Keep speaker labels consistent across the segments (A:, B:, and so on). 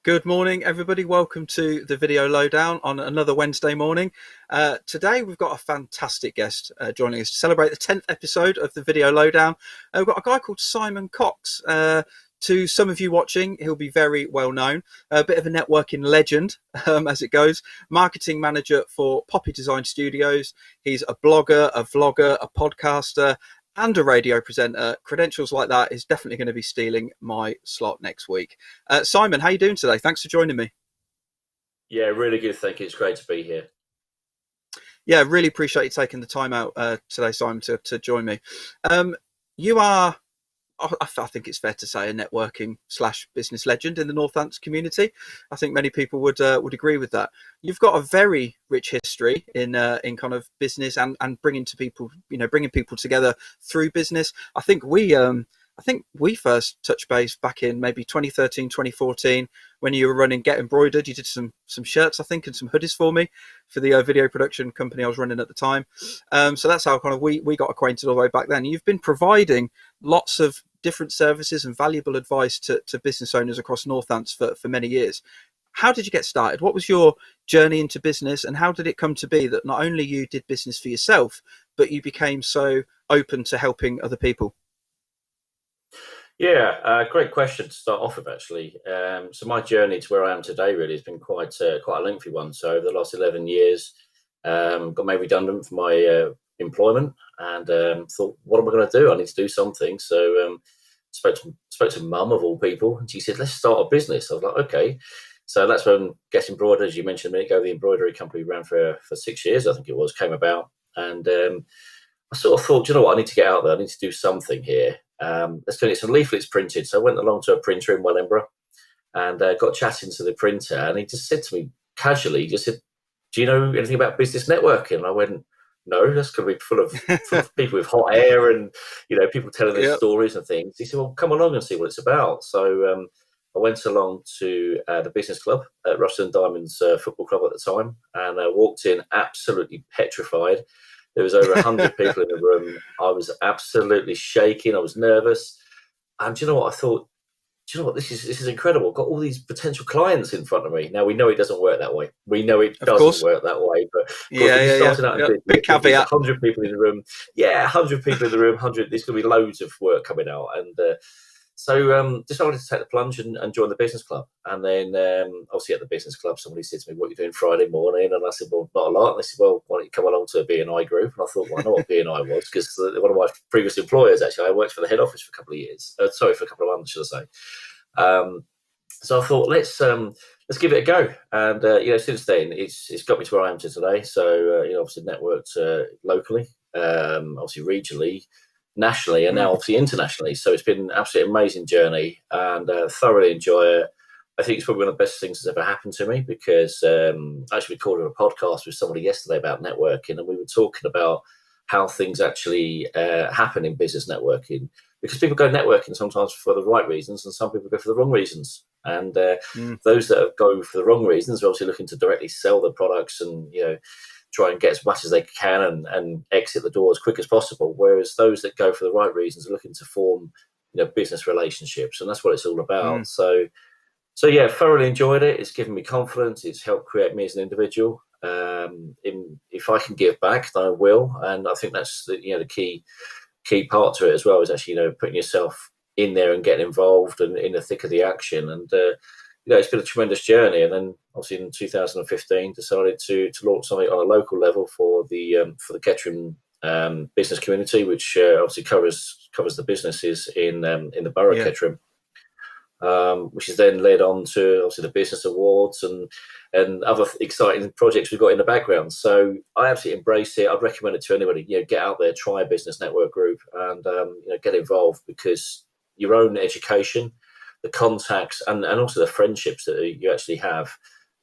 A: Good morning, everybody. Welcome to the video lowdown on another Wednesday morning. Today, we've got a fantastic guest joining us to celebrate the 10th episode of the video lowdown. We've got a guy called Simon Cox. To some of you watching, he'll be very well known. A bit of a networking legend, as it goes. Marketing manager for Poppy Design Studios. He's a blogger, a vlogger, a podcaster, and a radio presenter. Credentials like that is definitely going to be stealing my slot next week. Simon, how are you doing today? Thanks for joining me.
B: Yeah, really good. Thank you. It's great to be here.
A: Yeah, really appreciate you taking the time out today, Simon, to join me. You are, I think it's fair to say, a networking / business legend in the Northants community. I think many people would agree with that. You've got a very rich history in kind of business and bringing people together through business. I think we first touched base back in maybe 2013, 2014 when you were running Get Embroidered. You did some shirts, I think, and some hoodies for me for the video production company I was running at the time. So that's how kind of we got acquainted all the way back then. You've been providing lots of different services and valuable advice to business owners across Northants for many years. How did you get started? What was your journey into business, and how did it come to be that not only you did business for yourself, but you became so open to helping other people?
B: Yeah, great question to start off with, actually. So my journey to where I am today really has been quite a lengthy one. So over the last 11 years, got made redundant from my employment, and thought, what am I going to do? I need to do something. So spoke to mum of all people, and she said, let's start a business. I was like, okay. So that's when Get Embroidered, as you mentioned a minute ago, the embroidery company ran for 6 years, I think it was, came about. And I sort of thought, you know what, I need to get out there. I need to do something here. Let's get some leaflets printed. So I went along to a printer in Wellingborough and got chatting to the printer. And he just said to me casually, he just said, do you know anything about business networking? And I went, no, that's going to be full of people with hot air and, people telling their stories and things. He said, well, come along and see what it's about. So I went along to the business club at Russell and Diamonds football club at the time, and I walked in absolutely petrified. There was over 100 people in the room. I was absolutely shaking. I was nervous. And do you know what? I thought, this is incredible. I've got all these potential clients in front of me. Now, we know it doesn't work that way. We know it doesn't work that way. But
A: big caveat.
B: 100 people in the room. Yeah, 100 people in the room, 100. There's going to be loads of work coming out. And so decided to take the plunge and join the business club. And then obviously at the business club, somebody said to me, what are you doing Friday morning? And I said, well, not a lot. And they said, well, why don't you come along to a B&I group? And I thought, well, I know what B&I was, because one of my previous employers, actually, I worked for the head office for a couple of years. For a couple of months, should I say. So I thought, let's give it a go. And, since then, it's got me to where I am to today. So, obviously networked locally, obviously regionally, nationally, and now obviously internationally. So it's been an absolutely amazing journey, and thoroughly enjoy it. I think it's probably one of the best things that's ever happened to me, because I actually recorded a podcast with somebody yesterday about networking, and we were talking about how things actually happen in business networking, because people go networking sometimes for the right reasons, and some people go for the wrong reasons. And those that go for the wrong reasons are obviously looking to directly sell their products and try and get as much as they can and exit the door as quick as possible. Whereas those that go for the right reasons are looking to form, business relationships, and that's what it's all about. So yeah, thoroughly enjoyed it. It's given me confidence. It's helped create me as an individual. If I can give back, then I will. And I think that's the key part to it as well, is actually putting yourself in there and getting involved and in the thick of the action. And it's been a tremendous journey. And then obviously in 2015 decided to launch something on a local level for the Kettering business community, which obviously covers the businesses in the borough of Kettering, which is then led on to obviously the business awards and other exciting projects we've got in the background. So I absolutely embrace it. I'd recommend it to anybody. Get out there, try a business network group, and get involved, because your own education, the contacts, and also the friendships that you actually have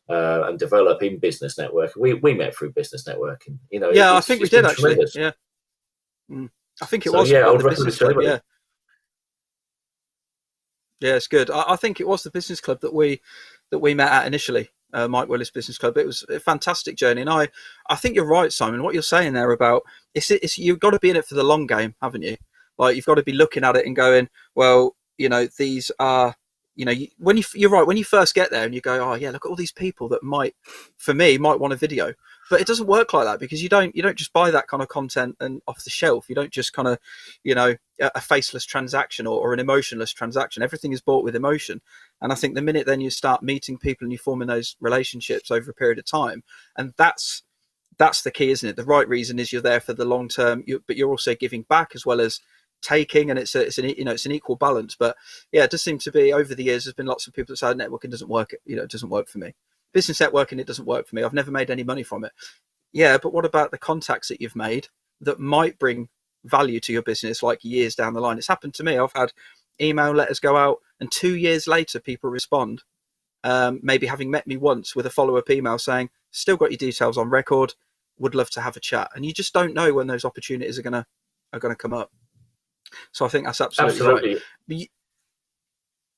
B: and develop in business network. We met through business networking.
A: I think we did actually. Tremendous. Yeah, I think it was.
B: Yeah, I would recommend it to anybody.
A: Yeah, it's good. I think it was the business club that we met at initially, Mike Willis Business Club. It was a fantastic journey, and I think you're right, Simon. What you're saying there about it's you've got to be in it for the long game, haven't you? Like, you've got to be looking at it and going, well, these are you're right, when you first get there and you go, oh yeah, look at all these people that might want a video, but it doesn't work like that, because you don't just buy that kind of content and off the shelf. You don't just kind of, a faceless transaction or an emotionless transaction. Everything is bought with emotion. And I think the minute then you start meeting people and you forming those relationships over a period of time, and that's the key, isn't it? The right reason is you're there for the long term, but you're also giving back as well as taking, and it's an equal balance. But yeah, it does seem to be, over the years there's been lots of people that say networking doesn't work, it doesn't work for me. Business networking, it doesn't work for me. I've never made any money from it. Yeah, but what about the contacts that you've made that might bring value to your business like years down the line? It's happened to me. I've had email letters go out and 2 years later people respond, maybe having met me once, with a follow-up email saying, still got your details on record, would love to have a chat. And you just don't know when those opportunities are gonna come up. So I think that's absolutely right.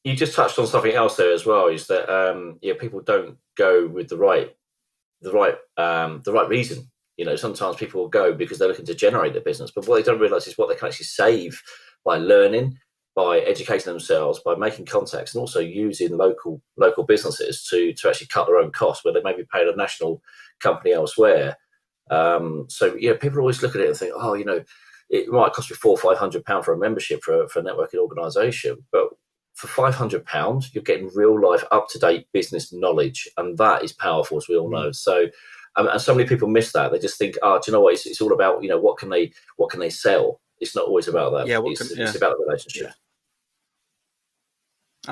B: You just touched on something else there as well, is that people don't go with the right reason. Sometimes people will go because they're looking to generate their business, but what they don't realise is what they can actually save by learning, by educating themselves, by making contacts, and also using local businesses to actually cut their own costs, where they may be paying a national company elsewhere. People always look at it and think, it might cost me £400 or £500 for a membership for a networking organisation, but for £500, you're getting real life, up to date business knowledge, and that is powerful, as we all know. So, and so many people miss that. They just think, do you know what? It's all about what can they sell. It's not always about that. Yeah, it's about the relationship. Yeah.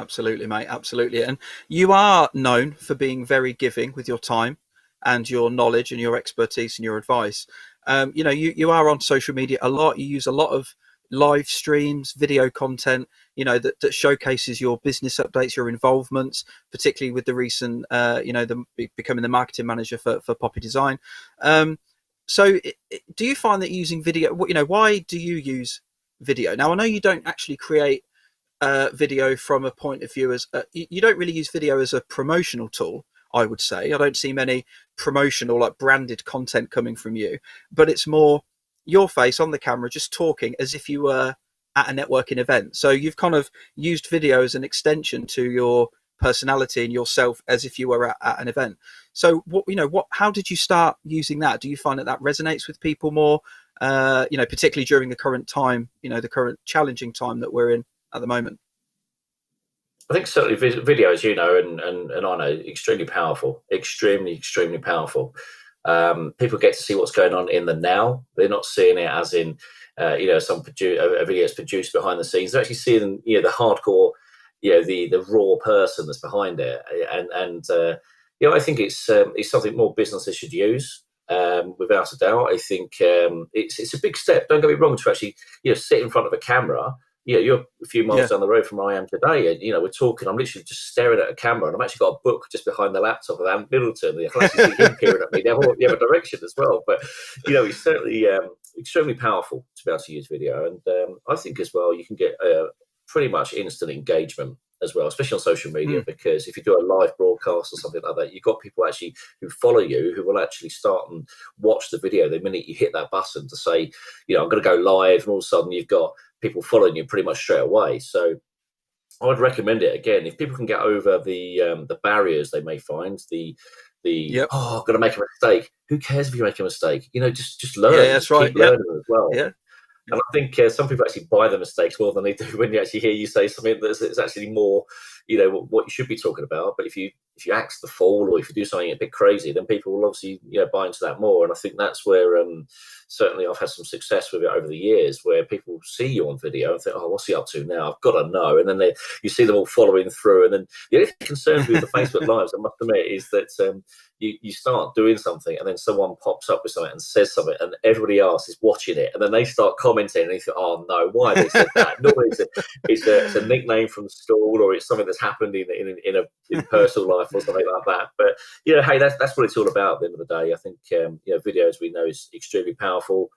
A: Absolutely, mate. Absolutely. And you are known for being very giving with your time and your knowledge and your expertise and your advice. You are on social media a lot. You use a lot of live streams, video content, that showcases your business updates, your involvements, particularly with the recent, becoming the marketing manager for Poppy Design. So do you find that using video, why do you use video? Now, I know you don't actually create video from a point of view as you don't really use video as a promotional tool, I would say. I don't see many promotional, like branded content coming from you, but it's more your face on the camera, just talking as if you were at a networking event. So you've kind of used video as an extension to your personality and yourself, as if you were at an event. So how did you start using that? Do you find that resonates with people more, particularly during the current time, the current challenging time that we're in at the moment?
B: I think certainly video, as you know, and I know, extremely powerful, extremely powerful. People get to see what's going on in the now. They're not seeing it as in, a video is produced behind the scenes. They're actually seeing, the hardcore, the raw person that's behind it. And I think it's something more businesses should use, without a doubt. I think it's a big step. Don't get me wrong, to actually, sit in front of a camera. You're a few miles down the road from where I am today, and we're talking. I'm literally just staring at a camera, and I've actually got a book just behind the laptop of Ant Middleton. I can actually see him peering at me the other direction as well. But it's certainly extremely powerful to be able to use video, and I think as well you can get pretty much instant engagement as well, especially on social media, because if you do a live broadcast or something like that, you've got people actually who follow you who will actually start and watch the video the minute you hit that button to say, I'm going to go live, and all of a sudden you've got people following you pretty much straight away. So I would recommend it. Again, if people can get over the barriers they may find, I'm going to make a mistake. Who cares if you make a mistake? Just learn.
A: Yeah, that's right.
B: Keep learning as well.
A: Yeah.
B: And I think some people actually buy the mistakes more than they do when you actually hear you say something that's actually more, what you should be talking about. But if you act the fool, or if you do something a bit crazy, then people will obviously buy into that more. And I think that's where certainly I've had some success with it over the years, where people see you on video and think, oh, what's he up to now? I've got to know. And then you see them all following through. And then the only thing that concerns me with the Facebook Lives, I must admit, is that you start doing something and then someone pops up with something and says something, and everybody else is watching it, and then they start commenting and they think, oh no, why have they said that? Normally it's a nickname from school, or it's something that's happened in personal life or something like that. But hey, that's what it's all about at the end of the day. I think video, as we know, is extremely powerful,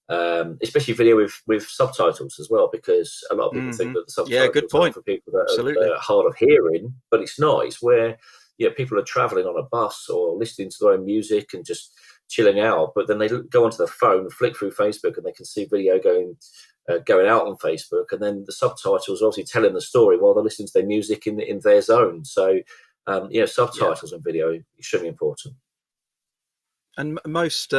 B: especially video with subtitles as well, because a lot of people think that the subtitles are for people that are hard of hearing, but it's not. It's where people are traveling on a bus or listening to their own music and just chilling out, but then they go onto their phone, flick through Facebook, and they can see video going going out on Facebook, and then the subtitles obviously telling the story while they're listening to their music in their zone. So, subtitles and video extremely important.
A: And most,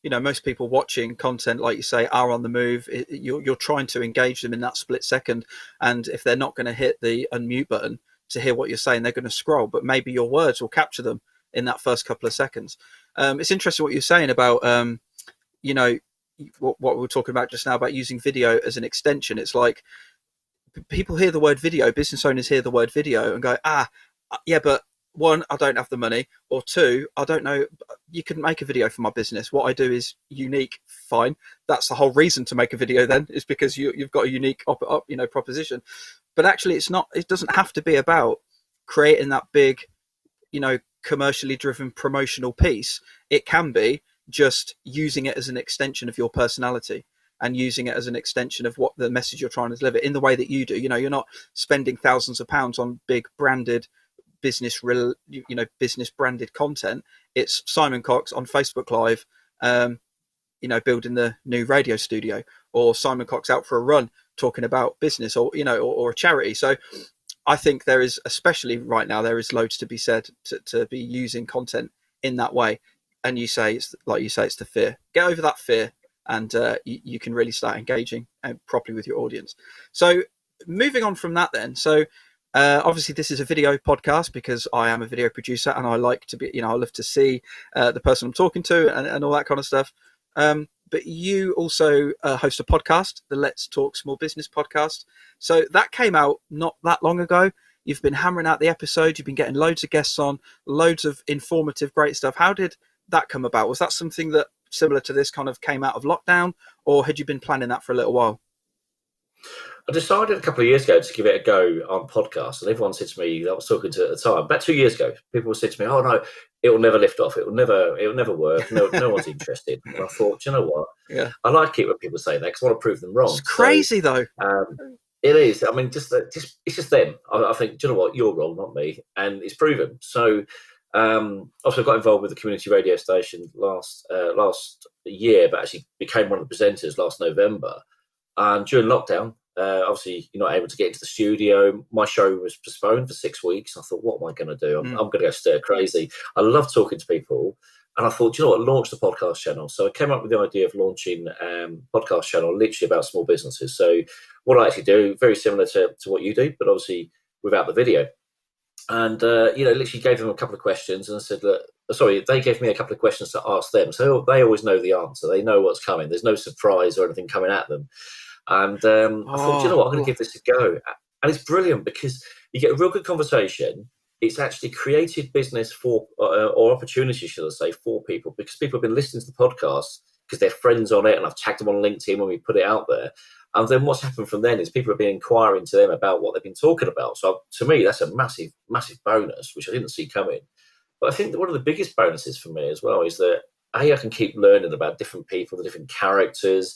A: most people watching content, like you say, are on the move. You're trying to engage them in that split second, and if they're not going to hit the unmute button to hear what you're saying, they're going to scroll. But maybe your words will capture them in that first couple of seconds. It's interesting what you're saying about, what we were talking about just now about using video as an extension. It's like people hear the word video, business owners hear the word video and go, yeah, but one, I don't have the money, or two, I don't know, you couldn't make a video for my business. What I do is unique. Fine. That's the whole reason to make a video then, is because you've got a unique proposition. But actually it doesn't have to be about creating that big, commercially driven promotional piece. It can be just using it as an extension of your personality and using it as an extension of what the message you're trying to deliver in the way that you do. You're not spending thousands of pounds on big branded business branded content. It's Simon Cox on Facebook Live, building the new radio studio, or Simon Cox out for a run talking about business, or a charity. So I think there is, especially right now, there is loads to be said to be using content in that way. And it's the fear. Get over that fear, and you can really start engaging properly with your audience. So moving on from that then, obviously this is a video podcast because I am a video producer, and I like to be, I love to see the person I'm talking to and all that kind of stuff. But you also host a podcast, the Let's Talk Small Business podcast. So that came out not that long ago. You've been hammering out the episodes. You've been getting loads of guests on, loads of informative, great stuff. How did that come about? Was that something that similar to this kind of came out of lockdown, or had you been planning that for a little while?
B: I decided a couple of years ago to give it a go on podcasts, and everyone said to me, I was talking to at the time, about 2 years ago, people said to me, "Oh no, it will never lift off. It will never work. No one's interested." And I thought, do you know what?
A: Yeah,
B: I like it when people say that because I want to prove them wrong.
A: It's crazy though.
B: It is. I mean, it's just them. I think, do you know what? You're wrong, not me, and it's proven. So, also got involved with the community radio station last year, but actually became one of the presenters last November. And during lockdown, obviously you're not able to get into the studio. My show was postponed for 6 weeks. I thought, what am I going to do? I'm going to go stir crazy. I love talking to people. And I thought, do you know what? Launch the podcast channel. So I came up with the idea of launching podcast channel literally about small businesses. So what I actually do, very similar to what you do, but obviously without the video. And, literally gave them a couple of questions, and I said, look, sorry, they gave me a couple of questions to ask them. So they always know the answer. They know what's coming. There's no surprise or anything coming at them. And I thought, you know what, I'm going to give this a go. And it's brilliant because you get a real good conversation. It's actually created business for, or opportunity, should I say, for people, because people have been listening to the podcast because they're friends on it, and I've tagged them on LinkedIn when we put it out there. And then what's happened from then is people have been inquiring to them about what they've been talking about. So to me, that's a massive, massive bonus, which I didn't see coming. But I think that one of the biggest bonuses for me as well is that, I can keep learning about different people, the different characters.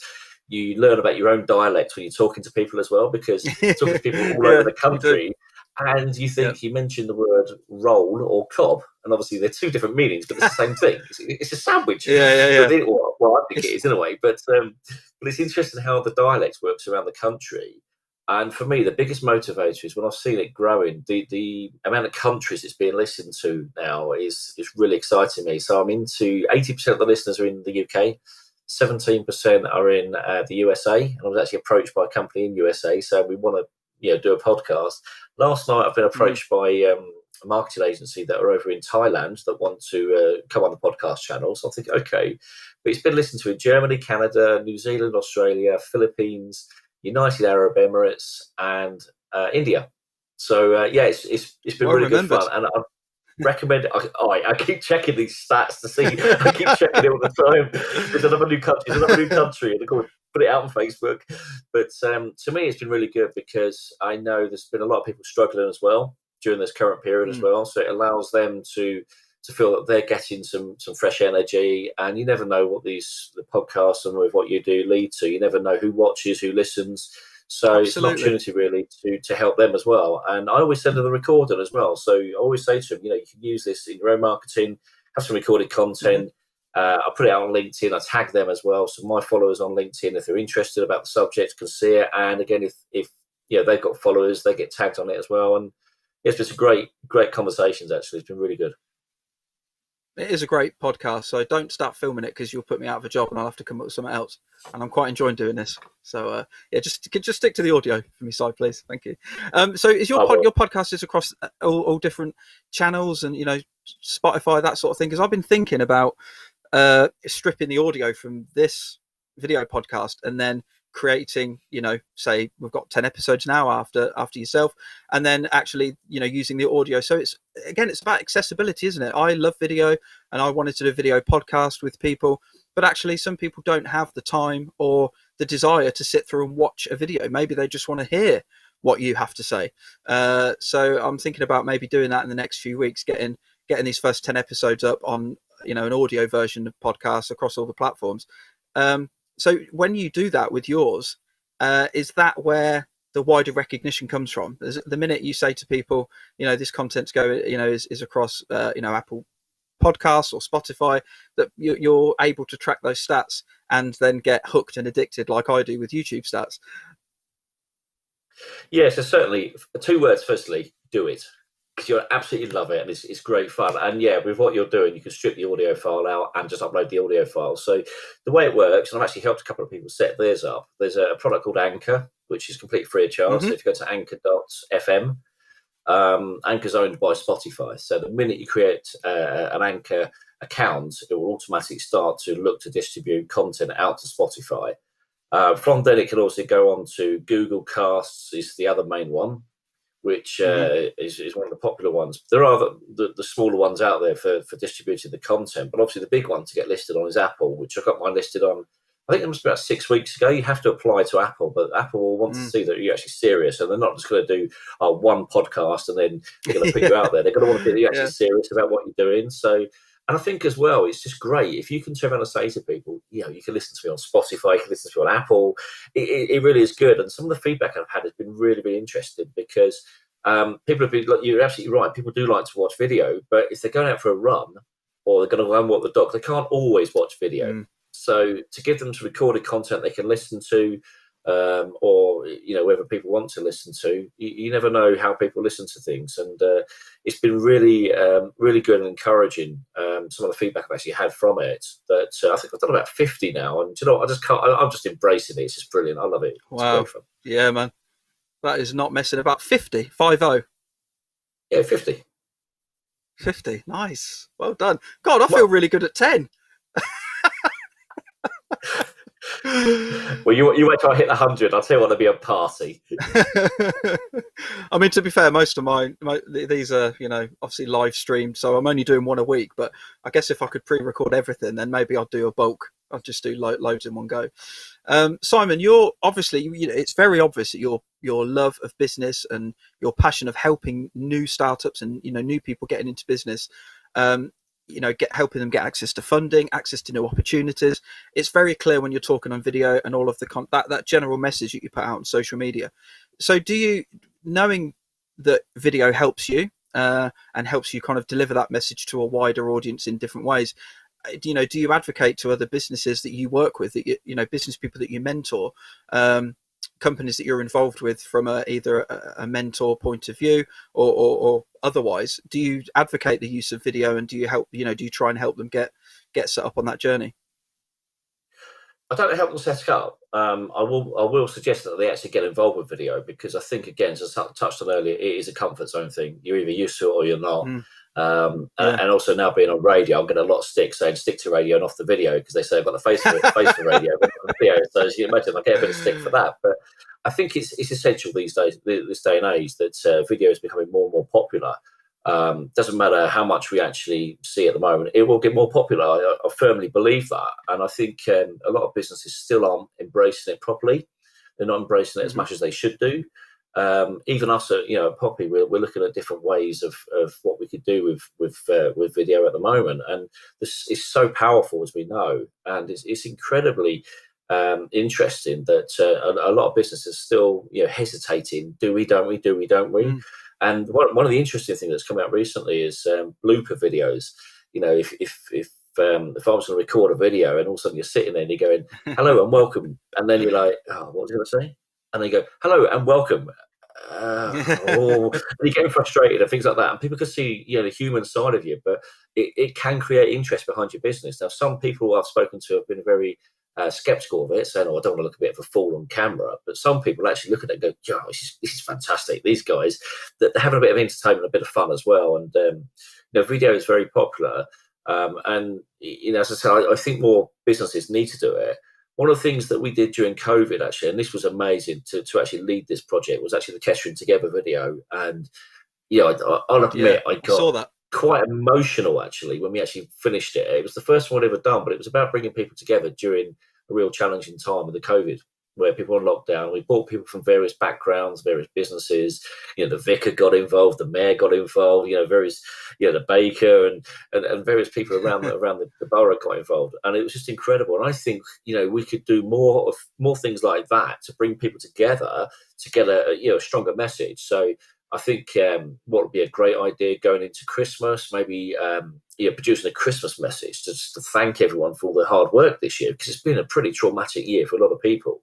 B: You learn about your own dialect when you're talking to people as well, because you're talking to people all over the country. And you think, you mentioned the word roll or cob, and obviously they're two different meanings, but it's the same thing. It's a sandwich.
A: Yeah.
B: Well, I think it is in a way, but it's interesting how the dialect works around the country. And for me, the biggest motivator is when I've seen it growing. The amount of countries it's being listened to now is really exciting me. So I'm into 80% of the listeners are in the UK. 17% are in the USA, and I was actually approached by a company in USA, so we want to do a podcast. Last night I've been approached by a marketing agency that are over in Thailand that want to come on the podcast channel. So I think, okay, but it's been listened to in Germany, Canada, New Zealand, Australia, Philippines, United Arab Emirates, and India. So it's been really good fun, and I recommend it. I keep checking these stats to see. I keep checking it all the time. There's another new country, and of course put it out on Facebook. But to me, it's been really good because I know there's been a lot of people struggling as well during this current period as well. So it allows them to feel that they're getting some fresh energy. And you never know what the podcasts and with what you do lead to. You never know who watches, who listens. So It's an opportunity really to help them as well. And I always send them the recording as well. So I always say to them, you can use this in your own marketing, have some recorded content. I put it out on LinkedIn. I tag them as well, so my followers on LinkedIn, if they're interested about the subject, can see it. And again, if they've got followers, they get tagged on it as well. And it's been some great conversations. Actually, it's been really good.
A: It is a great podcast, so don't start filming it because you'll put me out of a job and I'll have to come up with something else. And I'm quite enjoying doing this. So just stick to the audio for me, Si, please. Thank you. So is your podcast is across all different channels and Spotify, that sort of thing? Because I've been thinking about stripping the audio from this video podcast and then creating, say we've got 10 episodes now after yourself, and then actually using the audio. So it's about accessibility, isn't it? I love video and I wanted to do a video podcast with people, but actually some people don't have the time or the desire to sit through and watch a video. Maybe they just want to hear what you have to say. So I'm thinking about maybe doing that in the next few weeks, getting these first 10 episodes up on an audio version of podcasts across all the platforms. So when you do that with yours, is that where the wider recognition comes from? The minute you say to people, this content's is across, Apple Podcasts or Spotify, that you're able to track those stats and then get hooked and addicted like I do with YouTube stats?
B: Yeah, so certainly 2 words. Firstly, do it. Because you'll absolutely love it and it's great fun. And yeah, with what you're doing, you can strip the audio file out and just upload the audio file. So the way it works, and I've actually helped a couple of people set theirs up, there's a product called Anchor, which is completely free of charge. So if you go to anchor.fm, Anchor's owned by Spotify. So the minute you create an Anchor account, it will automatically start to look to distribute content out to Spotify. From then, it can also go on to Google Casts, is the other main one, which is one of the popular ones. There are the smaller ones out there for distributing the content, but obviously the big one to get listed on is Apple, which I got mine listed on, I think it was about 6 weeks ago. You have to apply to Apple, but Apple will want to see that you're actually serious, and they're not just going to do one podcast and then they're going to put you out there. They're going to want to be actually serious about what you're doing. So, and I think as well, it's just great if you can turn around and say to people, you can listen to me on Spotify, you can listen to me on Apple. It really is good. And some of the feedback I've had has been really, really interesting because people have been, you're absolutely right, people do like to watch video, but if they're going out for a run or they're going to go and walk the dog, they can't always watch video. So to give them to recorded content they can listen to, or whether people want to listen to, you never know how people listen to things, and it's been really really good and encouraging. Some of the feedback I've actually had from it, that I think I've done about 50 now, and I just can't, I'm just embracing it. It's just brilliant. I love it.
A: Wow.
B: It's great fun.
A: Yeah, man, that is not messing about. 50.
B: Yeah, 50.
A: Nice, well done. God, I feel really good at 10.
B: Well, you wait till I hit 100. I'll tell you what, there'll be a party.
A: I mean, to be fair, most of these are, obviously live streamed, so I'm only doing one a week. But I guess if I could pre-record everything, then maybe I'd do a bulk. I'll just do loads in one go. Simon, you're obviously, it's very obvious that your love of business and your passion of helping new startups and new people getting into business. Helping them get access to funding, access to new opportunities. It's very clear when you're talking on video and all of the that general message that you put out on social media. So do you, knowing that video helps you and helps you kind of deliver that message to a wider audience in different ways, do you advocate to other businesses that you work with, that business people that you mentor, companies that you're involved with from either a mentor point of view or otherwise, do you advocate the use of video, and do you help, do you try and help them get set up on that journey?
B: I don't help them set it up. I will suggest that they actually get involved with video, because I think, again, as I touched on earlier, it is a comfort zone thing. You're either used to it or you're not. And also now being on radio, I'm getting a lot of stick saying stick to radio and off the video, because they say I've got the face for radio, but not the video. So as you can imagine, I get a bit of stick for that. But I think it's essential these days, this day and age, that video is becoming more and more popular. Doesn't matter how much we actually see at the moment, it will get more popular. I firmly believe that, and I think a lot of businesses still aren't embracing it properly. They're not embracing it as much as they should do. Even us at Poppy, we're looking at different ways of what we could do with video at the moment, and this is so powerful, as we know, and it's incredibly interesting that a lot of businesses still hesitating. Do we? Don't we? Do we? Don't we? And one of the interesting things that's come out recently is blooper videos. If if I was going to record a video and all of a sudden you're sitting there and you're going, hello and welcome. And then you're like, oh, what was I going to say? And then you go, hello and welcome. And you're getting frustrated and things like that. And people can see, the human side of you, but it can create interest behind your business. Now, some people I've spoken to have been very skeptical of it, saying, "Oh, I don't want to look a bit of a fool on camera." But some people actually look at it and go, "Oh, this is fantastic." These guys, they're having a bit of entertainment, a bit of fun as well. And video is very popular. And as I said, I think more businesses need to do it. One of the things that we did during COVID, actually, and this was amazing to actually lead this project, was actually the Kettering Together video. And I'll admit, I
A: saw that.
B: Quite emotional actually when we actually finished it. It was the first one I'd ever done, but it was about bringing people together during a real challenging time with the COVID, where people were on lockdown. We brought people from various backgrounds, various businesses. The vicar got involved, the mayor got involved. Various, the baker and various people around the borough got involved, and it was just incredible. And I think we could do more things like that to bring people together to get a stronger message. So I think what would be a great idea going into Christmas, maybe producing a Christmas message just to thank everyone for all their hard work this year, because it's been a pretty traumatic year for a lot of people.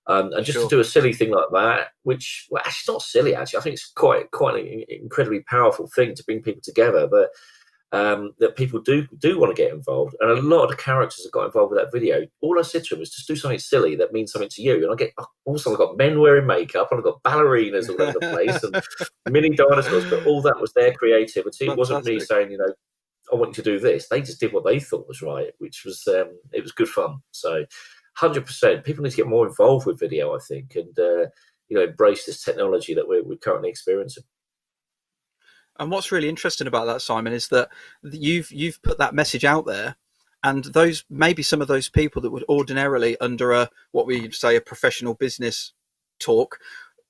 B: And just to do a silly thing like that, which, well, actually not silly, actually. I think it's quite an incredibly powerful thing to bring people together, but that people do want to get involved. And a lot of the characters that got involved with that video, all I said to them was just do something silly that means something to you. And also I've got men wearing makeup, and I've got ballerinas all over the place and mini dinosaurs, but all that was their creativity. It wasn't me saying, I want you to do this. They just did what they thought was right, which was, it was good fun. So 100%, people need to get more involved with video, I think, and embrace this technology that we're currently experiencing.
A: And what's really interesting about that, Simon, is that you've put that message out there, and maybe some of those people that would ordinarily, under what we say a professional business talk,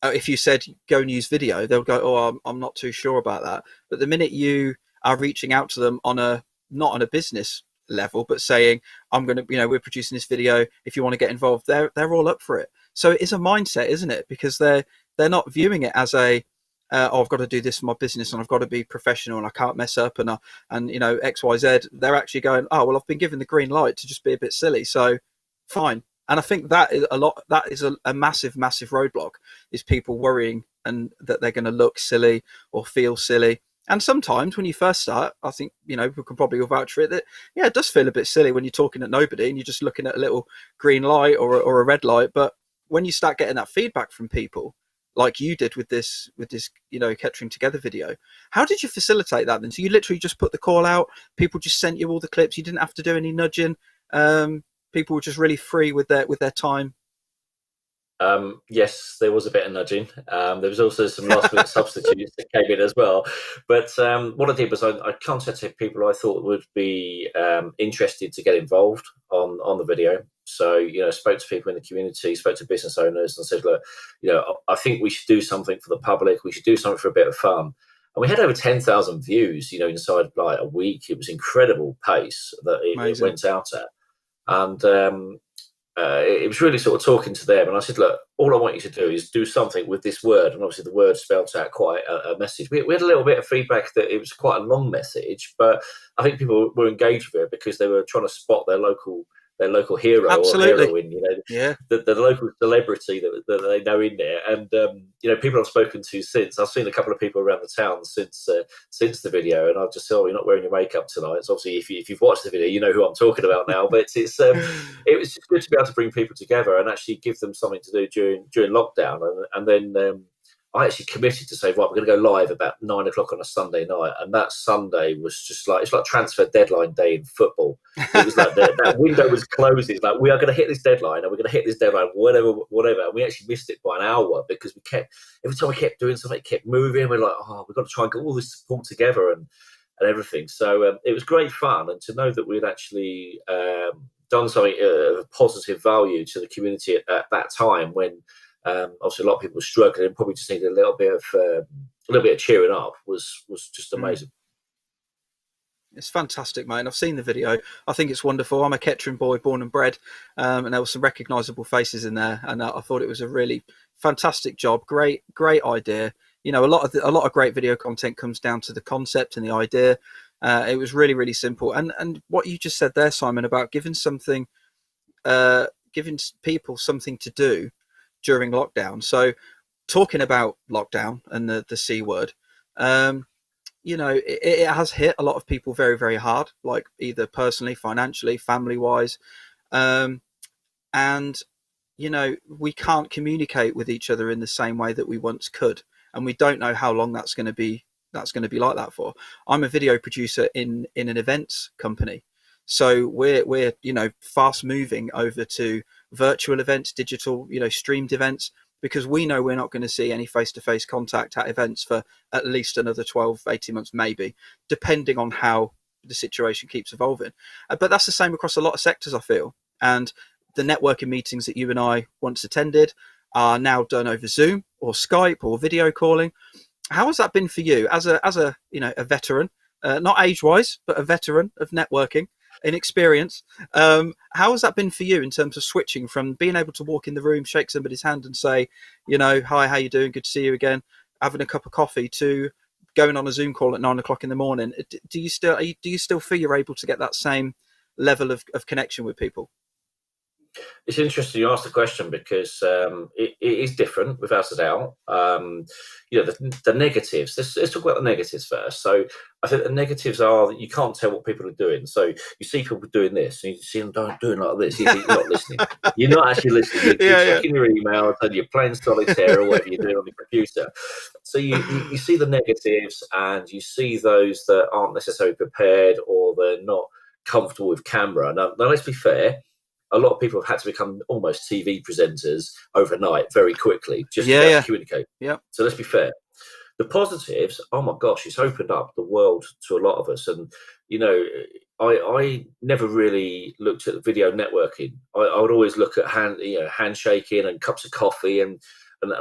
A: if you said go and use video, they'll go, "Oh, I'm not too sure about that." But the minute you are reaching out to them not on a business level, but saying, "I'm going to, we're producing this video. If you want to get involved," they're all up for it. So it is a mindset, isn't it? Because they're not viewing it as I've got to do this for my business and I've got to be professional and I can't mess up and X, Y, Z. They're actually going, "Oh, well, I've been given the green light to just be a bit silly, so fine." And I think that is a massive roadblock, is people worrying and that they're going to look silly or feel silly. And sometimes when you first start, I think, we can probably all vouch for it, that, it does feel a bit silly when you're talking at nobody and you're just looking at a little green light or a red light. But when you start getting that feedback from people, like you did with this, Kettering Together video, how did you facilitate that then? So you literally just put the call out, people just sent you all the clips, you didn't have to do any nudging, people were just really free with their time?
B: Yes, there was a bit of nudging. There was also some last minute substitutes that came in as well. But what I did was I contacted people I thought would be interested to get involved on the video. So, spoke to people in the community, spoke to business owners and said, look, I think we should do something for the public. We should do something for a bit of fun. And we had over 10,000 views, inside like a week. It was incredible pace that it went out at. And it was really sort of talking to them. And I said, look, all I want you to do is do something with this word. And obviously the word spelled out quite a message. We had a little bit of feedback that it was quite a long message, but I think people were engaged with it because they were trying to spot their local hero.
A: Absolutely.
B: Or heroine, the local celebrity that they know in there. And, people I've spoken to since, I've seen a couple of people around the town since the video, and I've just said, "Oh, you're not wearing your makeup tonight." It's obviously, if you've watched the video, you know who I'm talking about now, but it was just good to be able to bring people together and actually give them something to do during lockdown. And then I actually committed to say, right, we're going to go live about 9 o'clock on a Sunday night. And that Sunday was just like, it's like transfer deadline day in football. It was like that window was closing. It's like, we are going to hit this deadline and we're going to hit this deadline, whatever. And we actually missed it by an hour because every time we kept doing something, it kept moving. We're like, we've got to try and get all this pulled together and everything. So it was great fun. And to know that we'd actually done something of positive value to the community at that time when, obviously a lot of people were struggling and probably just needed a little bit of cheering up was just amazing.
A: It's fantastic, mate. I've seen the video. I think it's wonderful. I'm a Kettering boy, born and bred, and there were some recognisable faces in there, and I thought it was a really fantastic job. Great idea. A lot of great video content comes down to the concept and the idea. It was really, really simple. And what you just said there, Simon, about giving people something to do during lockdown. So talking about lockdown and the C word, it has hit a lot of people very, very hard, like either personally, financially, family wise. And we can't communicate with each other in the same way that we once could, and we don't know how long that's going to be like that for. I'm a video producer in an events company, so we're fast moving over to virtual events, digital, streamed events, because we know we're not going to see any face-to-face contact at events for at least another 12-18 months, maybe, depending on how the situation keeps evolving. But that's the same across a lot of sectors, I feel. And the networking meetings that you and I once attended are now done over Zoom or Skype or video calling. How has that been for you as a veteran, not age-wise, but a veteran of networking in experience? How has that been for you in terms of switching from being able to walk in the room, shake somebody's hand and say, hi, how you doing? Good to see you again, having a cup of coffee, to going on a Zoom call at 9 o'clock in the morning? Do you still feel you're able to get that same level of connection with people?
B: It's interesting you asked the question, because it is different, without a doubt. The negatives. Let's talk about the negatives first. So I think the negatives are that you can't tell what people are doing. So you see people doing this, and you see them doing like this. You're not listening. You're not actually listening. You're checking your emails, and you're playing solitaire or whatever you're doing on your computer. So you see the negatives, and you see those that aren't necessarily prepared, or they're not comfortable with camera. Now let's be fair. A lot of people have had to become almost TV presenters overnight very quickly just to be able to communicate.
A: Yeah.
B: So let's be fair. The positives, oh my gosh, it's opened up the world to a lot of us. And, I never really looked at video networking. I would always look at handshaking and cups of coffee and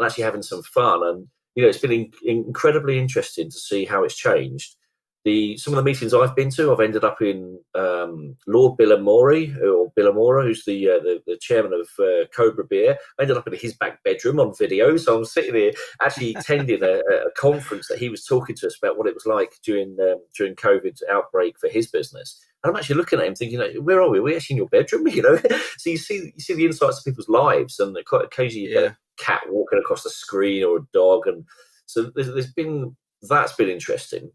B: actually having some fun. And, it's been incredibly interesting to see how it's changed. Some of the meetings I've been to, I've ended up in Lord Billamore, who's the chairman of Cobra Beer. I ended up in his back bedroom on video. So I'm sitting there actually attending a conference that he was talking to us about what it was like during COVID's outbreak for his business. And I'm actually looking at him thinking, where are we? Are we actually in your bedroom? So you see the insights of people's lives, and quite occasionally you get a cat walking across the screen or a dog, and so that's been interesting.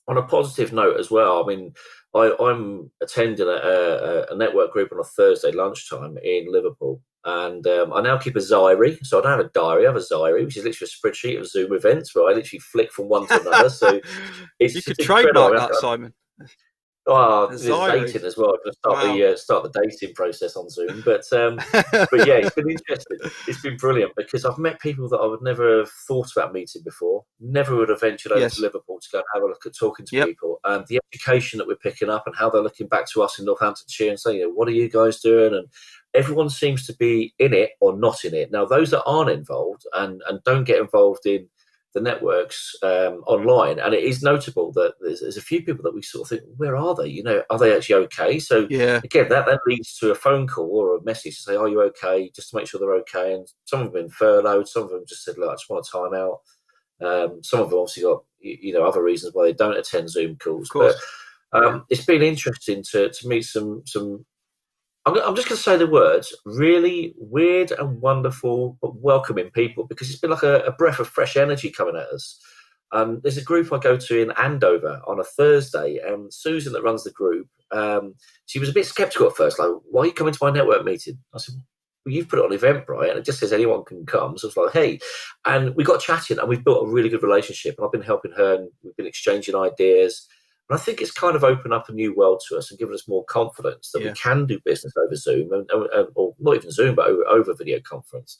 B: On a positive note as well, I mean, I'm attending a network group on a Thursday lunchtime in Liverpool, and I now keep a diary. So I don't have a diary, I have a diary, which is literally a spreadsheet of Zoom events where I literally flick from one to another. So
A: you could trademark that, Simon.
B: Oh, there's dating as well. I'm going to start the dating process on Zoom. But yeah, it's been interesting. It's been brilliant, because I've met people that I would never have thought about meeting before. Never would have ventured over to Liverpool to go and have a look at talking to people. The education that we're picking up, and how they're looking back to us in Northamptonshire and saying, what are you guys doing? And everyone seems to be in it or not in it. Now, those that aren't involved and don't get involved in the networks online, and it is notable that there's a few people that we sort of think, where are they? Are they actually okay? So again, that leads to a phone call or a message to say, are you okay? Just to make sure they're okay. And some of them have been furloughed, some of them just said, look, I just want a time out. Some of them obviously got other reasons why they don't attend Zoom calls. But it's been interesting to meet some I'm just going to say the words, really weird and wonderful but welcoming people, because it's been like a breath of fresh energy coming at us. There's a group I go to in Andover on a Thursday, and Susan, that runs the group, she was a bit sceptical at first, like, why are you coming to my network meeting? I said, well, you've put it on Eventbrite, and it just says anyone can come. So I was like, hey. And we got chatting, and we've built a really good relationship, and I've been helping her, and we've been exchanging ideas. And I think it's kind of opened up a new world to us and given us more confidence that we can do business over Zoom, or not even Zoom, but over video conference.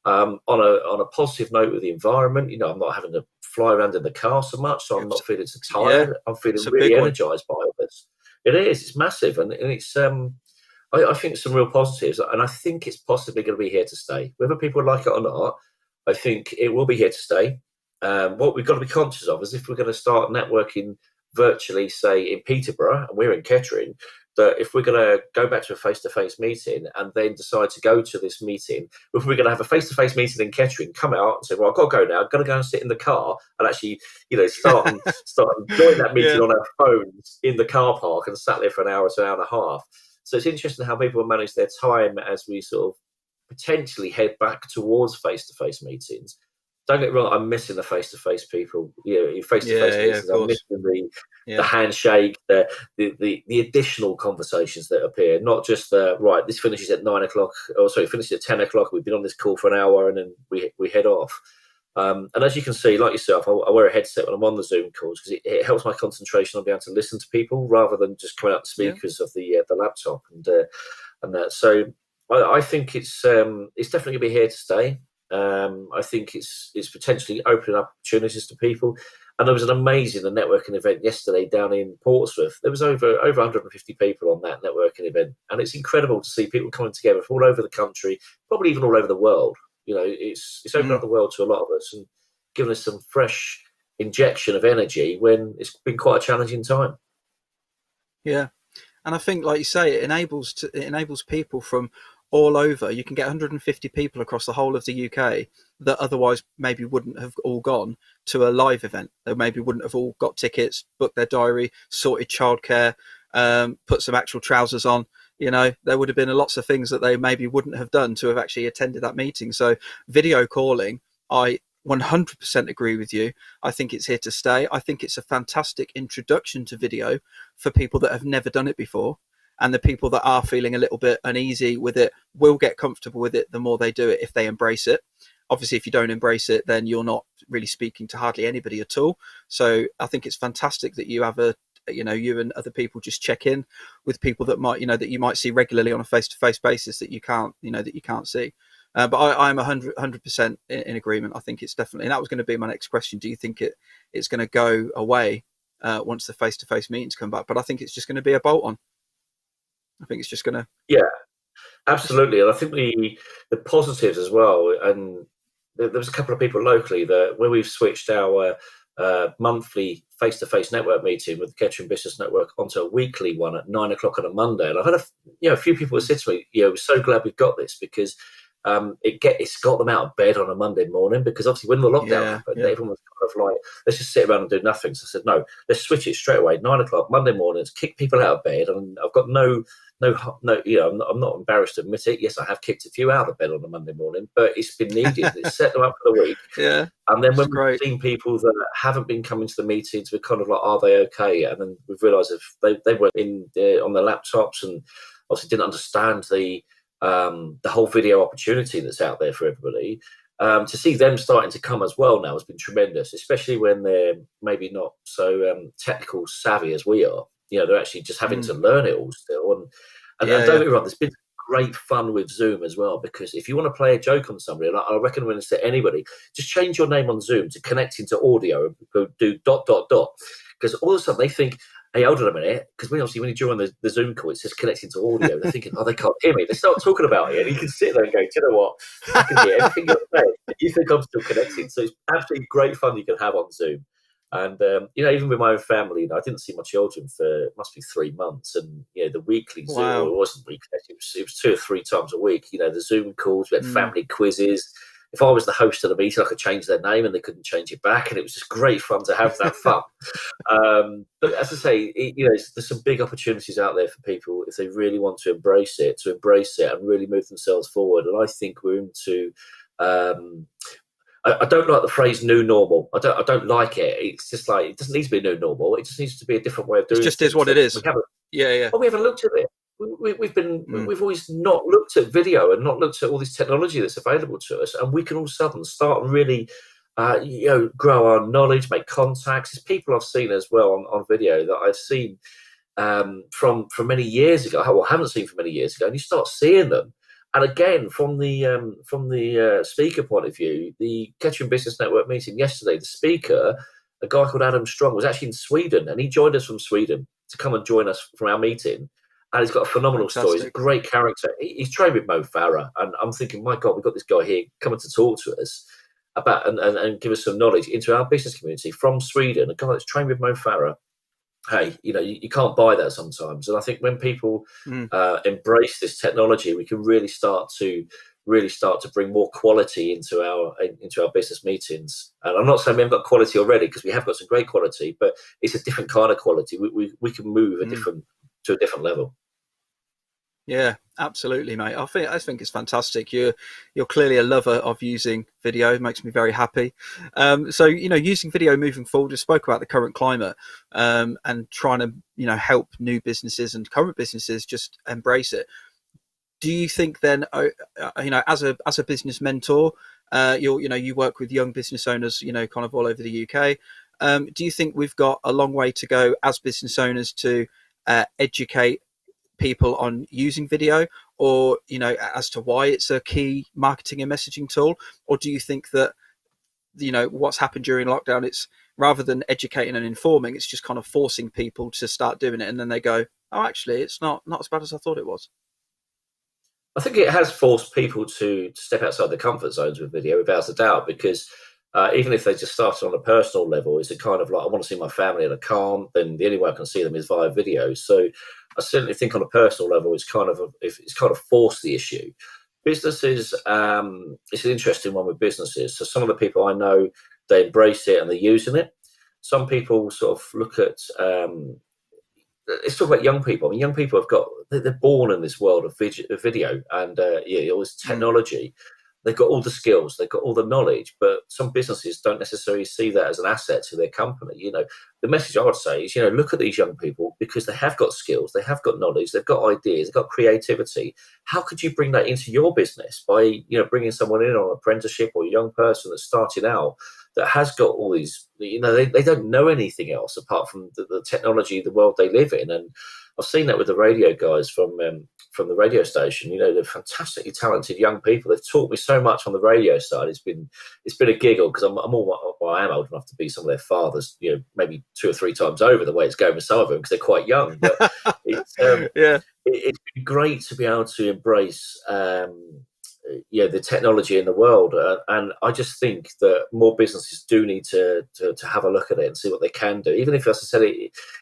B: On a positive note with the environment, I'm not having to fly around in the car so much, so I'm not feeling so tired. I'm feeling really energized by all this. It is. It's massive, and it's. I think some real positives, and I think it's possibly going to be here to stay. Whether people like it or not, I think it will be here to stay. What we've got to be conscious of is if we're going to start networking virtually, say in Peterborough, and we're in Kettering, that if we're going to go back to a face-to-face meeting and then decide to go to this meeting, if we're going to have a face-to-face meeting in Kettering, come out and say, well, I've got to go now, I've got to go and sit in the car and actually, start and join that meeting on our phones in the car park and sat there for an hour to an hour and a half. So it's interesting how people manage their time as we sort of potentially head back towards face-to-face meetings. Don't get me wrong, I'm missing the face-to-face people. Face-to-face meetings. I'm missing the handshake, the additional conversations that appear. Not just right, this finishes at 9 o'clock. Or sorry, finishes at 10 o'clock. We've been on this call for an hour, and then we head off. And as you can see, like yourself, I wear a headset when I'm on the Zoom calls because it helps my concentration on being able to listen to people rather than just coming out the speakers of the laptop and that. So I think it's definitely going to be here to stay. I think it's potentially opening up opportunities to people. And there was an amazing networking event yesterday down in Portsmouth. There was over 150 people on that networking event, and it's incredible to see people coming together from all over the country, probably even all over the world. It's opened up the world to a lot of us and given us some fresh injection of energy when it's been quite a challenging time.
A: Yeah, and I think, like you say, it enables people from all over. You can get 150 people across the whole of the UK that otherwise maybe wouldn't have all gone to a live event. They maybe wouldn't have all got tickets, booked their diary, sorted childcare, put some actual trousers on. There would have been lots of things that they maybe wouldn't have done to have actually attended that meeting. So video calling, I 100% agree with you. I think it's here to stay. I think it's a fantastic introduction to video for people that have never done it before. And the people that are feeling a little bit uneasy with it will get comfortable with it the more they do it if they embrace it. Obviously, if you don't embrace it, then you're not really speaking to hardly anybody at all. So I think it's fantastic that you have you and other people just check in with people that might, that you might see regularly on a face-to-face basis that you can't see. But I'm 100% in agreement. I think it's definitely, and that was going to be my next question. Do you think it's going to go away once the face-to-face meetings come back? But I think it's just going to be a bolt-on. I think it's just going to...
B: Yeah, absolutely. And I think the positives as well, and there was a couple of people locally that when we've switched our monthly face-to-face network meeting with the Kettering Business Network onto a weekly one at 9 o'clock on a Monday. And I've had a few people that said to me, we're so glad we've got this because it's got them out of bed on a Monday morning, because obviously when the lockdown happened, everyone was kind of like, let's just sit around and do nothing. So I said, no, let's switch it straight away. 9 o'clock Monday mornings, kick people out of bed. And I've got no, I'm not embarrassed to admit it. Yes, I have kicked a few out of bed on a Monday morning, but it's been needed. It's set them up for the week.
A: Yeah.
B: And then when we've seen people that haven't been coming to the meetings, we're kind of like, are they okay? And then we've realised if they were on their laptops and obviously didn't understand the whole video opportunity that's out there for everybody. To see them starting to come as well now has been tremendous, especially when they're maybe not so technical savvy as we are. They're actually just having to learn it all still. And don't get me wrong, there's been great fun with Zoom as well, because if you want to play a joke on somebody, and I recommend this to anybody, just change your name on Zoom to connecting to audio and go do ... Because all of a sudden they think, hey, hold on a minute, because when you join the Zoom call, it says connecting to audio. They're thinking, they can't hear me. They start talking about it, and you can sit there and go, do you know what? I can hear everything you're saying. You think I'm still connecting. So it's absolutely great fun you can have on Zoom. And, even with my own family, I didn't see my children for, must be 3 months. And, the weekly Zoom, it wasn't weekly, it was 2 or 3 times a week. The Zoom calls, we had family quizzes. If I was the host of the meeting, I could change their name and they couldn't change it back. And it was just great fun to have that fun. But as I say, there's some big opportunities out there for people if they really want to embrace it and really move themselves forward. And I think we're into... I don't like the phrase "new normal." I don't like it. It's just like, it doesn't need to be a new normal. It just needs to be a different way of doing it.
A: It just is what it is.
B: We haven't looked at it. We've always not looked at video and not looked at all this technology that's available to us, and we can all of a sudden start and really, grow our knowledge, make contacts. There's people I've seen as well on video that I've seen from many years ago, or haven't seen from many years ago, and you start seeing them. And again, from the speaker point of view, the Kettering Business Network meeting yesterday, the speaker, a guy called Adam Strong, was actually in Sweden, and he joined us from Sweden to come and join us from our meeting. And he's got a phenomenal story. He's a great character. He's trained with Mo Farah, and I'm thinking, my God, we've got this guy here coming to talk to us about and give us some knowledge into our business community from Sweden. A guy that's trained with Mo Farah. hey, you can't buy that sometimes. And I think when people
A: Mm.
B: embrace this technology, we can really start to bring more quality into our business meetings. And I'm not saying we haven't got quality already, because we have got some great quality, but it's a different kind of quality. We can move to a different level.
A: Yeah, absolutely, mate. I think it's fantastic. You're clearly a lover of using video. It makes me very happy. So using video moving forward, we spoke about the current climate, and trying to help new businesses and current businesses just embrace it. Do you think then, as a business mentor, you work with young business owners, kind of all over the UK. Do you think we've got a long way to go as business owners to educate people on using video, or as to why it's a key marketing and messaging tool? Or do you think that what's happened during lockdown, it's rather than educating and informing, it's just kind of forcing people to start doing it, and then they go, oh, actually it's not as bad as I thought it was?
B: I think it has forced people to step outside their comfort zones with video, without a doubt, because even if they just started on a personal level, it's a kind of like, I want to see my family and I can't, then the only way I can see them is via video. So I certainly think on a personal level, it's kind of forced the issue. Businesses, it's an interesting one with businesses. So some of the people I know, they embrace it and they're using it. Some people sort of look at, let's talk about young people. I mean, young people they're born in this world of video and all this technology. They've got all the skills, they've got all the knowledge, but some businesses don't necessarily see that as an asset to their company. The message I would say is, look at these young people, because they have got skills, they have got knowledge, they've got ideas, they've got creativity. How could you bring that into your business by, bringing someone in on an apprenticeship, or a young person that's starting out that has got all these, they don't know anything else apart from the technology, the world they live in. And I've seen that with the radio guys from the radio station. They're fantastically talented young people. They've taught me so much on the radio side. It's been a giggle, because I am old enough to be some of their fathers, maybe 2 or 3 times over the way it's going with some of them, because they're quite young. But it's been great to be able to embrace the technology in the world, and I just think that more businesses do need to have a look at it and see what they can do, even if, as I said,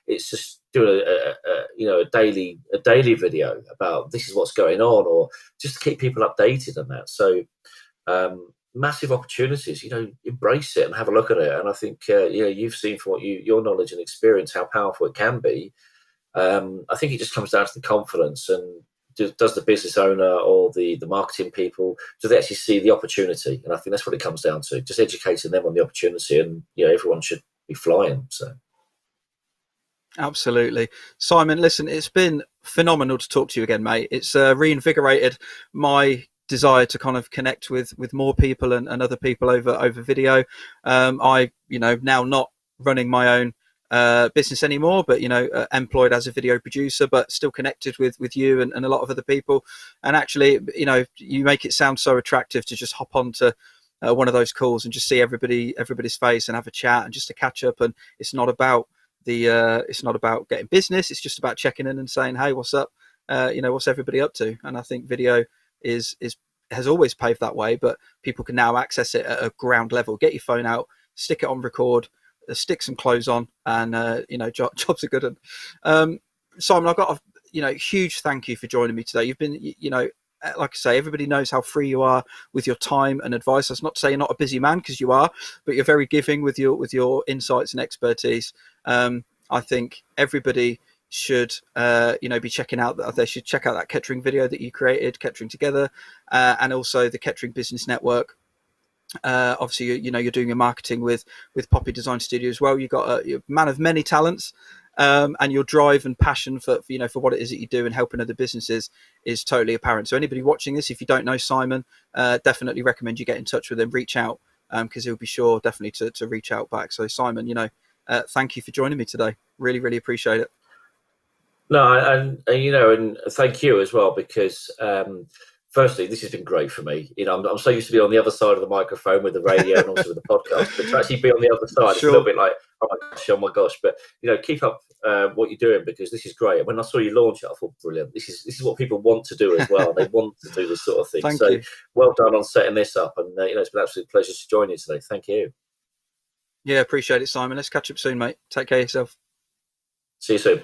B: it's just doing a daily video about this is what's going on, or just to keep people updated on that. So massive opportunities, embrace it and have a look at it. And I think you've seen from your knowledge and experience how powerful it can be. I think it just comes down to the confidence, and does the business owner or the marketing people, do they actually see the opportunity? And I think that's what it comes down to, just educating them on the opportunity, and everyone should be flying. So
A: absolutely. Simon, listen, it's been phenomenal to talk to you again, mate. It's reinvigorated my desire to kind of connect with more people and other people over video. I now not running my own business anymore, but employed as a video producer, but still connected with you and a lot of other people. And actually, you make it sound so attractive to just hop onto one of those calls and just see everybody's face and have a chat and just to catch up. And it's not about it's not about getting business. It's just about checking in and saying, hey, what's up? What's everybody up to? And I think video has always paved that way, but people can now access it at a ground level. Get your phone out, stick it on record, stick some clothes on, and jobs are good. And Simon, I've got a huge thank you for joining me today. You've been like I say, everybody knows how free you are with your time and advice. That's not to say you're not a busy man, because you are, but you're very giving with your insights and expertise. I think everybody should be checking out that. They should check out that Kettering video that you created, Kettering Together, and also the Kettering Business Network. Obviously, you're doing your marketing with Poppy Design Studio as well. You've got you're a man of many talents, and your drive and passion for what it is that you do and helping other businesses is totally apparent. So anybody watching this, if you don't know Simon, definitely recommend you get in touch with him, reach out, because he'll be sure definitely to reach out back. So Simon, thank you for joining me today. Really, really appreciate it.
B: No, and thank you as well, because firstly, this has been great for me. I'm so used to be on the other side of the microphone with the radio and also with the podcast, but to actually be on the other side, It's a little bit like, oh my gosh. But keep up what you're doing, because this is great. When I saw you launch it, I thought, brilliant. This is what people want to do as well. They want to do this sort of thing.
A: Thank you.
B: Well done on setting this up, and it's been an absolute pleasure to join you today. Thank you.
A: Yeah, appreciate it, Simon. Let's catch up soon, mate. Take care of yourself.
B: See you soon.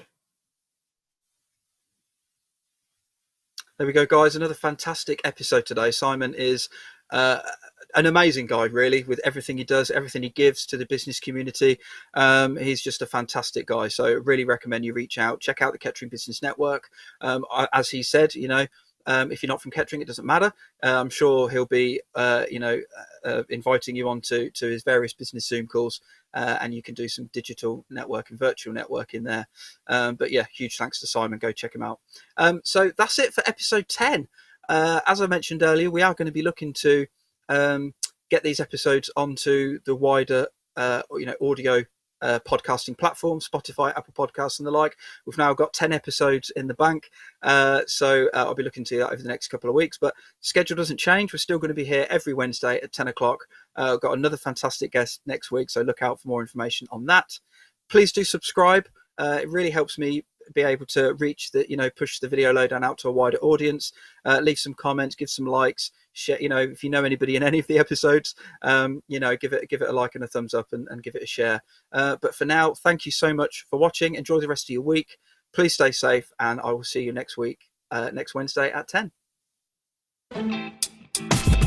A: There we go, guys. Another fantastic episode today. Simon is an amazing guy, really, with everything he does, everything he gives to the business community. He's just a fantastic guy. So I really recommend you reach out, check out the Kettering Business Network. As he said, if you're not from Kettering, it doesn't matter. I'm sure he'll be, inviting you on to his various business Zoom calls, and you can do some digital network and virtual network in there. But yeah, huge thanks to Simon. Go check him out. So that's it for episode 10. As I mentioned earlier, we are going to be looking to get these episodes onto the wider, audio podcasting platforms, Spotify, Apple Podcasts, and the like. We've now got 10 episodes in the bank, so I'll be looking to that over the next couple of weeks. But schedule doesn't change. We're still going to be here every Wednesday at 10 o'clock. I've got another fantastic guest next week, so look out for more information on that. Please do subscribe. It really helps me be able to reach push the video lowdown out to a wider audience. Leave some comments, give some likes, share. If you know anybody in any of the episodes, give it a like and a thumbs up, and give it a share. But for now, thank you so much for watching. Enjoy the rest of your week. Please stay safe, and I will see you next week, next Wednesday at 10.